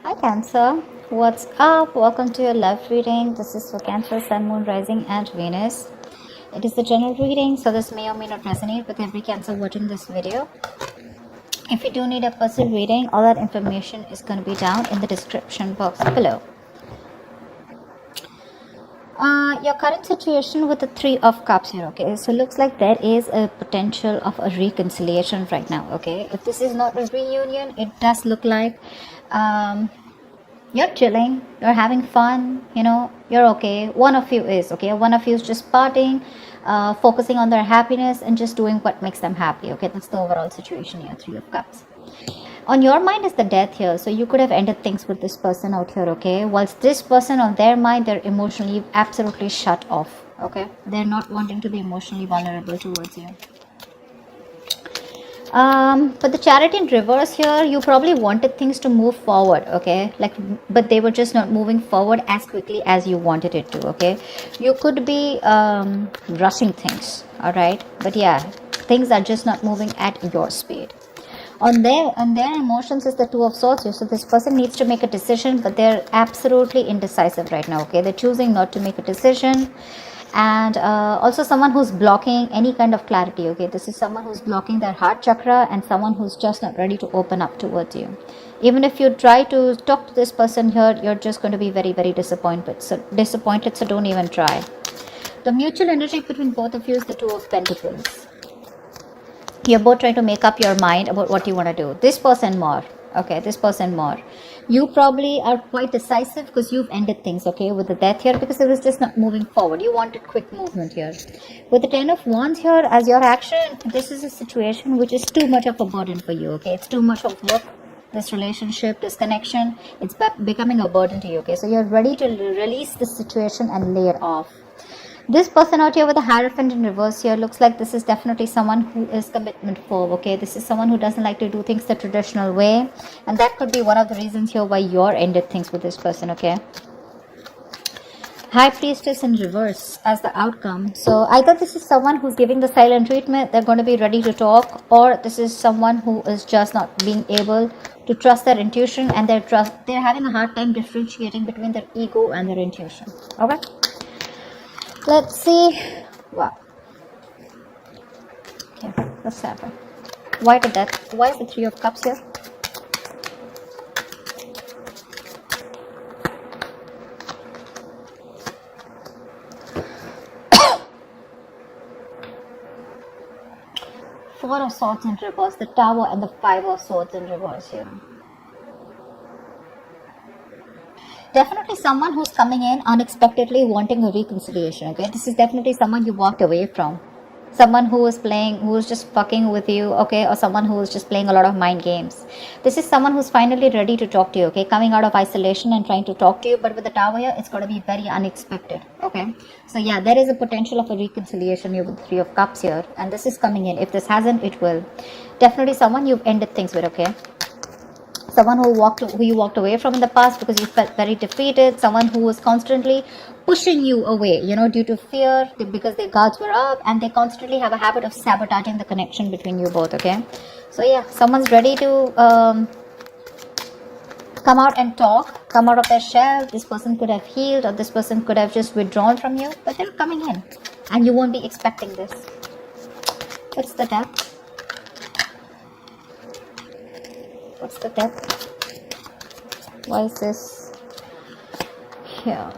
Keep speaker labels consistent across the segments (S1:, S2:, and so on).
S1: Hi Cancer, what's up? Welcome to your love reading. This is for Cancer, Sun, Moon, Rising and Venus. It is the general reading, so this may or may not resonate with every Cancer watching this video. If you do need a personal reading, all that information is going to be down in the description box below. Your current situation with the Three of Cups here, okay? So looks like there is a potential of a reconciliation right now, okay? If this is not a reunion, it does look like you're chilling, you're having fun, you're okay. One of you is, okay? One of you is just partying, focusing on their happiness and just doing what makes them happy, okay? That's the overall situation here, Three of Cups. On your mind is the death here, so you could have ended things with this person out here, okay? Whilst this person on their mind, they're emotionally absolutely shut off, okay? They're not wanting to be emotionally vulnerable towards you. For the Chariot in reverse here, you probably wanted things to move forward, okay? But they were just not moving forward as quickly as you wanted it to, okay? You could be rushing things, all right? But yeah, things are just not moving at your speed. On their emotions is the Two of Swords here. So this person needs to make a decision, but they're absolutely indecisive right now, okay? They're choosing not to make a decision. And also someone who's blocking any kind of clarity, okay? This is someone who's blocking their heart chakra and someone who's just not ready to open up towards you. Even if you try to talk to this person here, you're just going to be very, very disappointed. So don't even try. The mutual energy between both of you is the Two of Pentacles. You're both trying to make up your mind about what you want to do. This person more, okay? This person more. You probably are quite decisive because you've ended things, okay, with the death here, because it was just not moving forward. You wanted quick movement here. With the Ten of Wands here as your action, this is a situation which is too much of a burden for you, okay? It's too much of work, this relationship, this connection. It's becoming a burden to you, okay? So you're ready to release this situation and lay it off. This person out here with the Hierophant in reverse here looks like this is definitely someone who is commitment phobe, okay? This is someone who doesn't like to do things the traditional way. And that could be one of the reasons here why you're ended things with this person, okay? High Priestess in reverse as the outcome. So either this is someone who's giving the silent treatment, they're going to be ready to talk, or this is someone who is just not being able to trust their intuition and they're having a hard time differentiating between their ego and their intuition, okay? Let's see. Wow. Okay, what's happened? Why did that? Why is the Three of Cups here? Four of Swords in reverse, the Tower and the Five of Swords in reverse here. Definitely someone who's coming in unexpectedly wanting a reconciliation, okay? This is definitely someone you walked away from. Someone who is just fucking with you, okay? Or someone who is just playing a lot of mind games. This is someone who's finally ready to talk to you, okay? Coming out of isolation and trying to talk to you, but with the Tower here, it's going to be very unexpected, okay? So yeah, there is a potential of a reconciliation here with the Three of Cups here. And this is coming in. If this hasn't, it will. Definitely someone you've ended things with, okay? Someone who you walked away from in the past because you felt very defeated. Someone who was constantly pushing you away, due to fear, because their guards were up, and they constantly have a habit of sabotaging the connection between you both, okay? So yeah, someone's ready to come out and talk, come out of their shell. This person could have healed, or this person could have just withdrawn from you, but they're coming in and you won't be expecting this. What's the depth? What's the depth? Why is this here?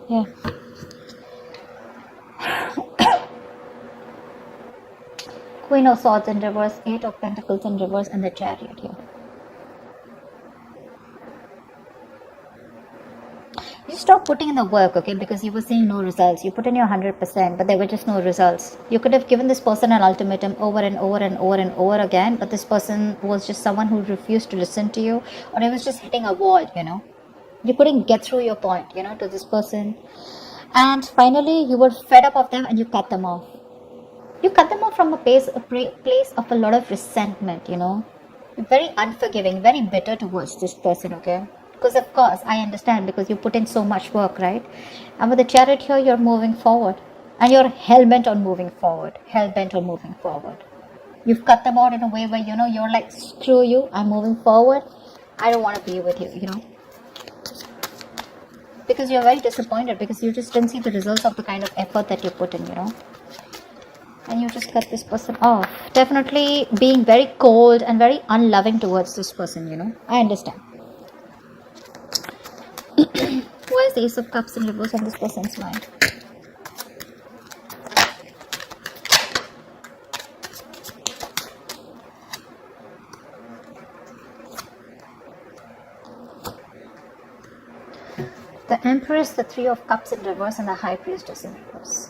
S1: Yeah. Queen of Swords in reverse, Eight of Pentacles in reverse, and the Chariot here. You stopped putting in the work, okay, because you were seeing no results. You put in your 100%, but there were just no results. You could have given this person an ultimatum over and over and over and over again, but this person was just someone who refused to listen to you, or it was just hitting a wall, You couldn't get through your point, to this person. And finally, you were fed up of them and you cut them off. You cut them off from a place of a lot of resentment, You're very unforgiving, very bitter towards this person, okay? Because of course, I understand, because you put in so much work, right? And with the Chariot here, you're moving forward. And you're hell-bent on moving forward. Hell-bent on moving forward. You've cut them out in a way where, you know, you're like, screw you, I'm moving forward. I don't want to be with you, you know. Because you're very disappointed, because you just didn't see the results of the kind of effort that you put in, you know. And you just cut this person off. Definitely being very cold and very unloving towards this person, you know. I understand. Why is the Ace of Cups in reverse on this person's mind? The Empress, the Three of Cups in reverse, and the High Priestess in reverse.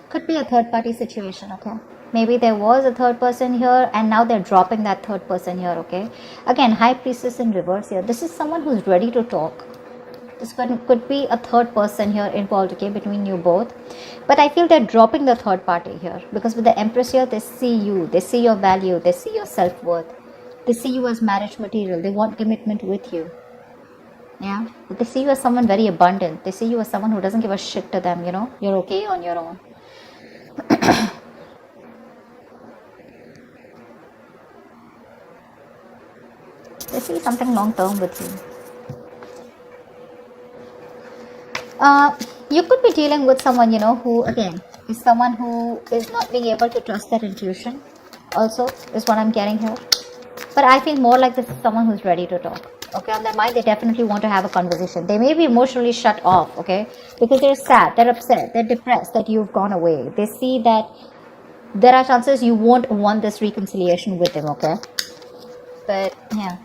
S1: Could be a third party situation, okay? Maybe there was a third person here and now they're dropping that third person here, okay? Again, High Priestess in reverse here. This is someone who's ready to talk. This could be a third person here involved, okay, between you both. But I feel they're dropping the third party here, because with the Empress here, they see you, they see your value, they see your self-worth. They see you as marriage material. They want commitment with you. Yeah, they see you as someone very abundant. They see you as someone who doesn't give a shit to them, you know. You're okay on your own. They see something long term with you. You could be dealing with someone, you know, who again is someone who is not being able to trust their intuition. Also, is what I'm getting here. But I feel more like this is someone who's ready to talk. Okay, on their mind, they definitely want to have a conversation. They may be emotionally shut off, okay, because they're sad, they're upset, they're depressed that you've gone away. They see that there are chances you won't want this reconciliation with them, okay? But yeah.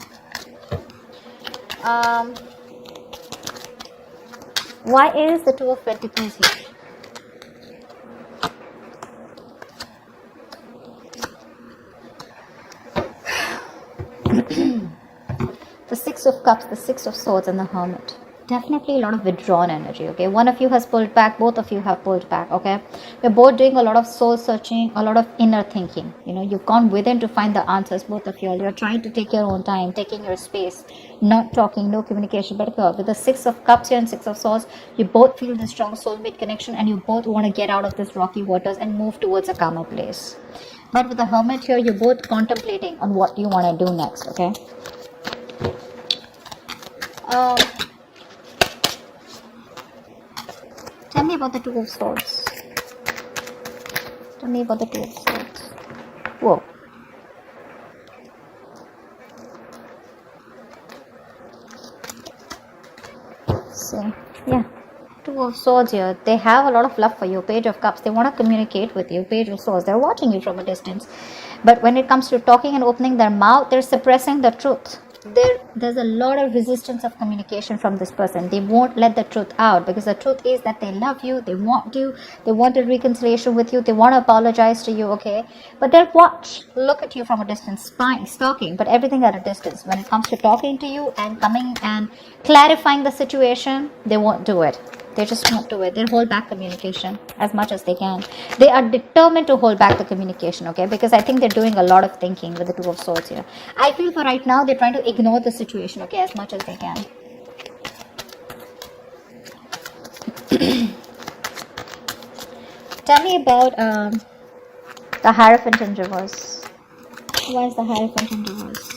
S1: Why is the Two of Pentacles here? The Six of Cups, the Six of Swords, and the Hermit. Definitely a lot of withdrawn energy, okay? One of you has pulled back, both of you have pulled back, okay? You're both doing a lot of soul searching, a lot of inner thinking. You know, you've gone within to find the answers, both of you. You're trying to take your own time, taking your space, not talking, no communication. But with the Six of Cups here and Six of Swords, you both feel the strong soulmate connection and you both want to get out of this rocky waters and move towards a calmer place. But with the Hermit here, you're both contemplating on what you want to do next, okay? Tell me about the Two of Swords. Tell me about the Two of Swords. Whoa. So, yeah. Two of Swords here. They have a lot of love for you. Page of Cups. They want to communicate with you. Page of Swords. They're watching you from a distance. But when it comes to talking and opening their mouth, they're suppressing the truth. There's a lot of resistance of communication from this person. They won't let the truth out, because the truth is that they love you, they want a reconciliation with you, they want to apologize to you, okay? But they'll look at you from a distance, spying, stalking, but everything at a distance. When it comes to talking to you and coming and clarifying the situation, they won't do it. They just won't do it. They'll hold back communication as much as they can. They are determined to hold back the communication, okay? Because I think they're doing a lot of thinking with the Two of Swords here. I feel for right now, they're trying to ignore the situation, okay, as much as they can. Tell me about the Hierophant in reverse. Why is the Hierophant in reverse?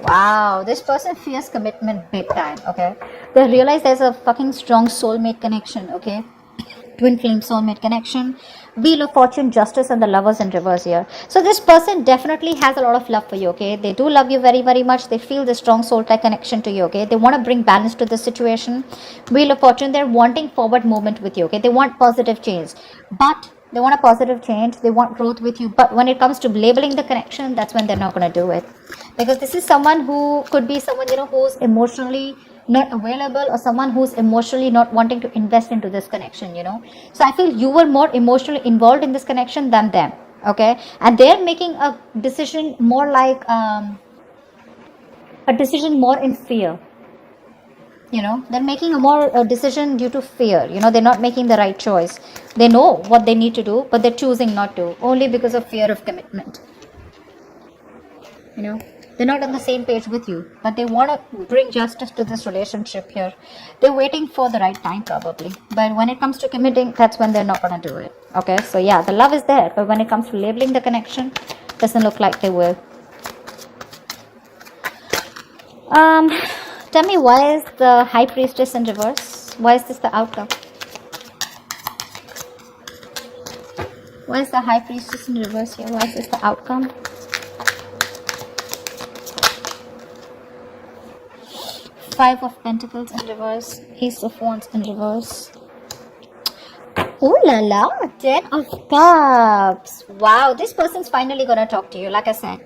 S1: Wow, this person fears commitment big time, okay? They realize there's a fucking strong soulmate connection, okay? Twin flame soulmate connection. Wheel of Fortune, Justice, and the Lovers in reverse here. So this person definitely has a lot of love for you, okay? They do love you very, very much. They feel the strong soul-tie connection to you, okay? They want to bring balance to the situation. Wheel of Fortune, they're wanting forward movement with you, okay? They want positive change. But they want a positive change. They want growth with you. But when it comes to labeling the connection, that's when they're not going to do it. Because this is someone who could be someone, you know, who's emotionally not available, or someone who's emotionally not wanting to invest into this connection, you know. So I feel you were more emotionally involved in this connection than them, okay? And they're making a decision more like a decision more in fear. You know, they're making a decision due to fear. You know, they're not making the right choice. They know what they need to do, but they're choosing not to, only because of fear of commitment. You know, They're not on the same page with you, but they want to bring justice to this relationship here. They're waiting for the right time probably, but when it comes to committing, that's when they're not going to do it. Okay, so yeah, the love is there, but when it comes to labeling the connection, doesn't look like they will. Tell me, why is the High Priestess in reverse? Why is this the outcome? Why is the High Priestess in reverse here? Why is this the outcome? Five of Pentacles in reverse. Ace of Wands in reverse. Ooh la la, 10 of Cups. Wow, this person's finally gonna talk to you. Like I said,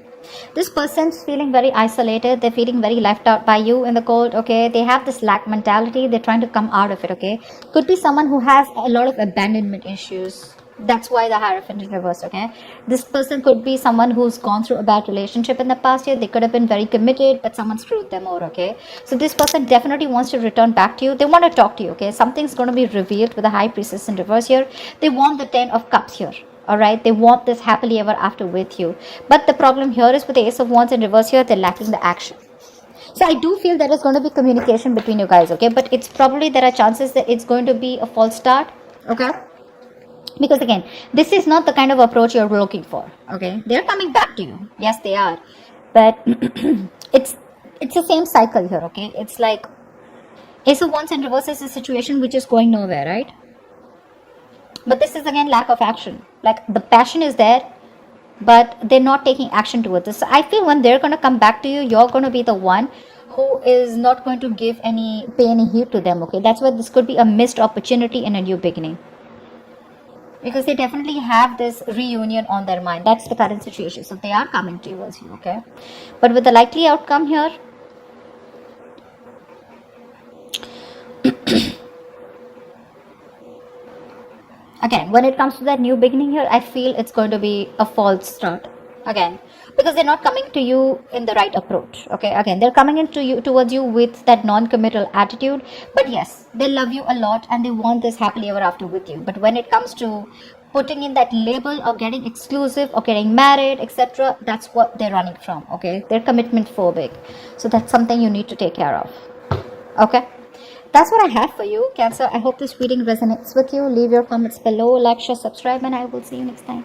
S1: this person's feeling very isolated. They're feeling very left out by you in the cold. Okay, they have this lack mentality. They're trying to come out of it. Okay, could be someone who has a lot of abandonment issues. That's why the Hierophant is reversed. Okay, this person could be someone who's gone through a bad relationship in the past year. They could have been very committed, but someone screwed them over. Okay, so this person definitely wants to return back to you. They want to talk to you. Okay, something's going to be revealed with the High Priestess in reverse here. They want the 10 of Cups here. Alright, they want this happily ever after with you. But the problem here is with the Ace of Wands in reverse here, they're lacking the action. So I do feel there is going to be communication between you guys, okay? But it's probably, there are chances that it's going to be a false start, okay? Because again, this is not the kind of approach you're looking for, okay? They're coming back to you. Yes, they are. But it's the same cycle here, okay? It's like Ace of Wands in reverse is a situation which is going nowhere, right? But this is again lack of action. Like the passion is there, but they're not taking action towards this. So I feel when they're going to come back to you, you're going to be the one who is not going to pay any heed to them, okay? That's why this could be a missed opportunity in a new beginning. Because they definitely have this reunion on their mind. That's the current situation. So they are coming towards you, okay? But with the likely outcome here, again, when it comes to that new beginning here, I feel it's going to be a false start. Again, because they're not coming to you in the right approach. Okay, again, they're coming into you towards you with that non-committal attitude. But yes, they love you a lot and they want this happily ever after with you. But when it comes to putting in that label or getting exclusive or getting married, etc., that's what they're running from. Okay, they're commitment phobic. So that's something you need to take care of. Okay. That's what I have for you, Cancer. I hope this reading resonates with you. Leave your comments below, like, share, subscribe, and I will see you next time.